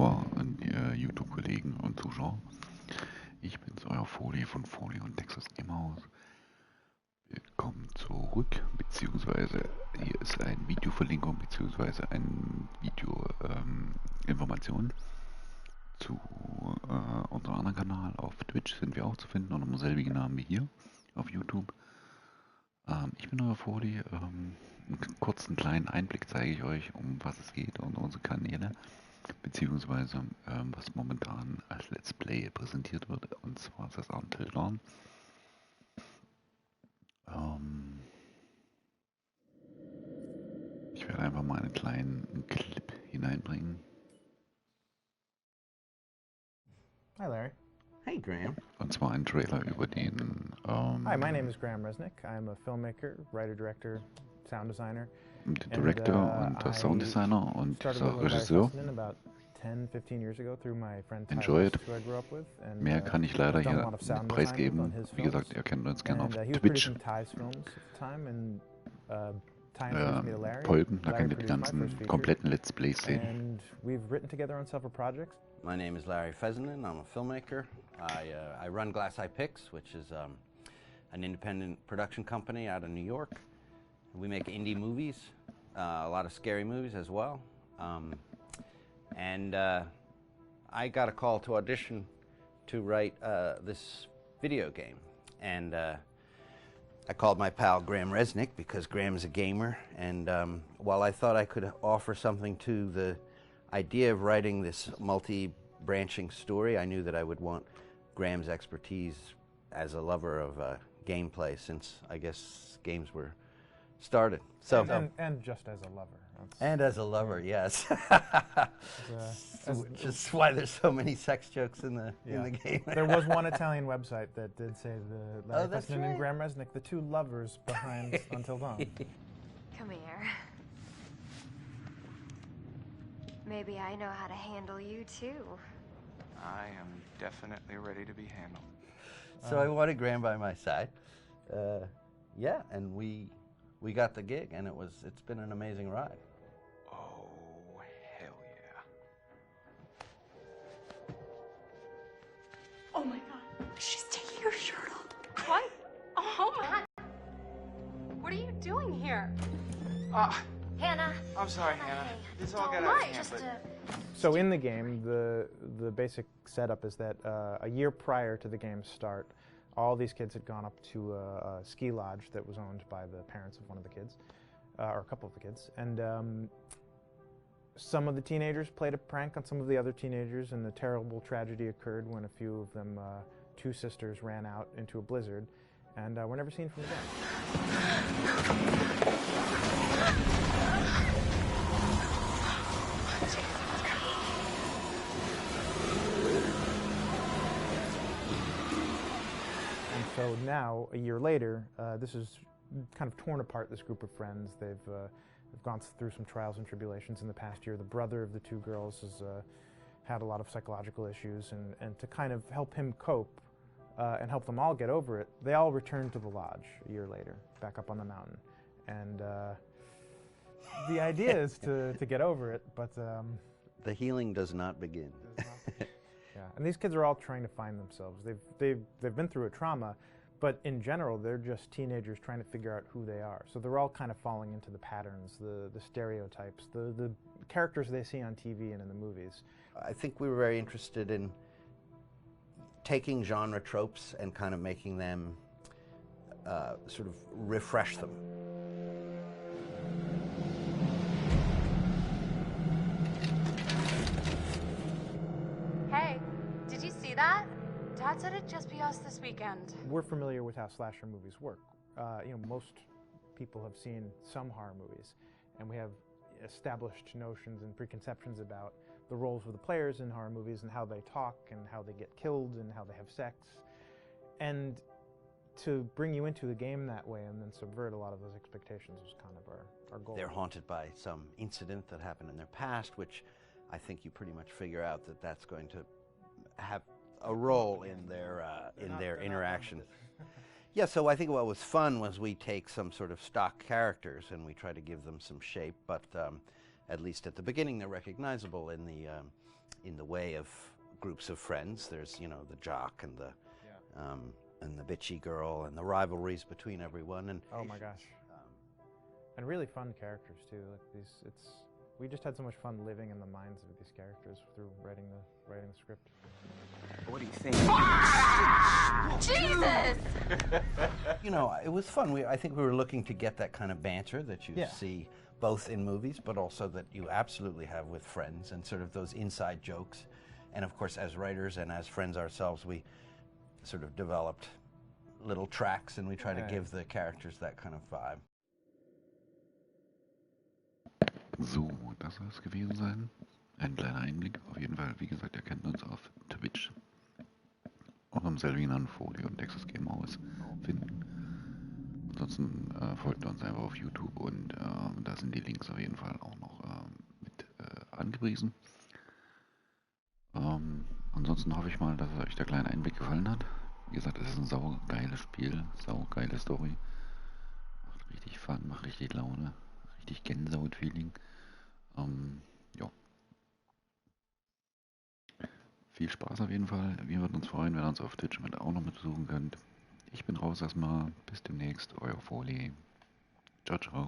Bonsoir an ihr YouTube-Kollegen und Zuschauer. Ich bin's, euer Foley von Foley und Daxxas im Haus. Willkommen zurück, beziehungsweise hier ist eine Videoverlinkung, beziehungsweise ein Video-Information zu unserem anderen Kanal. Auf Twitch sind wir auch zu finden unter dem selbigen Namen wie hier auf YouTube. Ich bin euer Foley. Einen kurzen kleinen Einblick zeige ich euch, um was es geht und unsere Kanäle, beziehungsweise was momentan als Let's Play präsentiert wird, und zwar ist das Until Dawn. Ich werde einfach mal einen kleinen Clip hineinbringen. Hi, Larry. Hey, Graham. Und zwar ein Trailer über den... Hi, my name is Graham Resnick. I'm a filmmaker, writer, director, sound designer. Director und Sounddesigner und Regisseur. Enjoy it. Mehr kann ich leider hier nicht preisgeben. Wie gesagt, ihr kennt uns gerne auf Twitch. Folgen, da könnt ihr die ganzen kompletten Let's Plays sehen. My name is Larry Fessenden. I'm a filmmaker. I run Glass Eye Pix, which is an independent production company out of New York. We make indie movies, a lot of scary movies as well. I got a call to audition to write this video game. And I called my pal Graham Resnick because Graham is a gamer. And while I thought I could offer something to the idea of writing this multi-branching story, I knew that I would want Graham's expertise as a lover of gameplay, since I guess games were started. So and just as a lover. And as a lover, yes. Just why there's so many sex jokes in the game. There was one Italian website that did say the Larry Fessenden and Graham Resnick, the two lovers behind Until Dawn. Come here. Maybe I know how to handle you too. I am definitely ready to be handled. So I wanted Graham by my side. Yeah, and we got the gig, and it's been an amazing ride. Oh, hell yeah. Oh my god, she's taking her shirt off. What? Oh my... What are you doing here? Hannah. I'm sorry, Hannah. This all got out of hand, So in the game, the basic setup is that a year prior to the game's start, all these kids had gone up to a ski lodge that was owned by the parents of one of the kids, or a couple of the kids, and some of the teenagers played a prank on some of the other teenagers, and the terrible tragedy occurred when a few of them, two sisters, ran out into a blizzard, and were never seen from again. So now, a year later, this is kind of torn apart, this group of friends. They've gone through some trials and tribulations in the past year. The brother of the two girls has had a lot of psychological issues, and to kind of help him cope and help them all get over it, they all returned to the lodge a year later, back up on the mountain. And the idea is to get over it, but... the healing does not begin. Yeah, and these kids are all trying to find themselves. They've been through a trauma, but in general, they're just teenagers trying to figure out who they are. So they're all kind of falling into the patterns, the stereotypes, the characters they see on TV and in the movies. I think we were very interested in taking genre tropes and kind of making them sort of refresh them. Hey, did you see that? Dad said it'd just be us this weekend. We're familiar with how slasher movies work. Most people have seen some horror movies, and we have established notions and preconceptions about the roles of the players in horror movies and how they talk and how they get killed and how they have sex. And to bring you into the game that way and then subvert a lot of those expectations was kind of our goal. They're haunted by some incident that happened in their past, which I think you pretty much figure out that that's going to have a role in their interaction. Yeah, so I think what was fun was we take some sort of stock characters and we try to give them some shape, but at least at the beginning, they're recognizable in the way of groups of friends. There's, you know, the jock and the bitchy girl and the rivalries between everyone. And oh my gosh, and really fun characters too. Like we just had so much fun living in the minds of these characters through writing the script. What do you think? Jesus! You know, it was fun. I think we were looking to get that kind of banter that you see both in movies, but also that you absolutely have with friends, and sort of those inside jokes. And of course, as writers and as friends ourselves, we sort of developed little tracks, and we try to give the characters that kind of vibe. So, das soll es gewesen sein. Ein kleiner Einblick. Auf jeden Fall, wie gesagt, ihr kennt uns auf Twitch. Auch am selben Folie und Daxxas Game House finden. Ansonsten folgt uns einfach auf YouTube und da sind die Links auf jeden Fall auch noch mit angepriesen. Ansonsten hoffe ich mal, dass euch der kleine Einblick gefallen hat. Wie gesagt, es ist ein saugeiles Spiel, saugeile Story. Macht richtig Fun, macht richtig Laune, richtig Gänsehaut-Feeling. Ja. Viel Spaß auf jeden Fall. Wir würden uns freuen, wenn ihr uns auf Twitch mit auch noch mit besuchen könnt. Ich bin raus erstmal. Bis demnächst, euer Foley. Ciao, ciao.